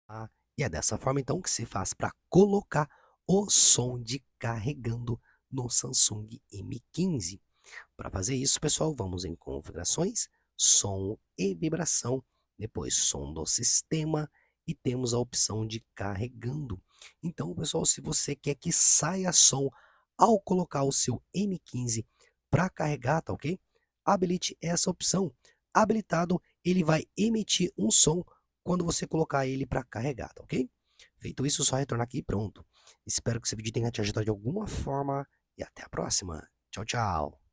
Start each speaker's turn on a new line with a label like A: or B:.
A: Ah, e é dessa forma então que se faz para colocar o som de carregando no Samsung M15. Para fazer isso, pessoal, vamos em configurações, som e vibração, depois som do sistema e temos a opção de carregando. Então, pessoal, se você quer que saia som ao colocar o seu M15 para carregar, tá ok? Habilite essa opção. Habilitado, ele vai emitir um som quando você colocar ele para carregar, tá ok? Feito isso, só retornar aqui e pronto. Espero que esse vídeo tenha te ajudado de alguma forma e até a próxima. Tchau, tchau.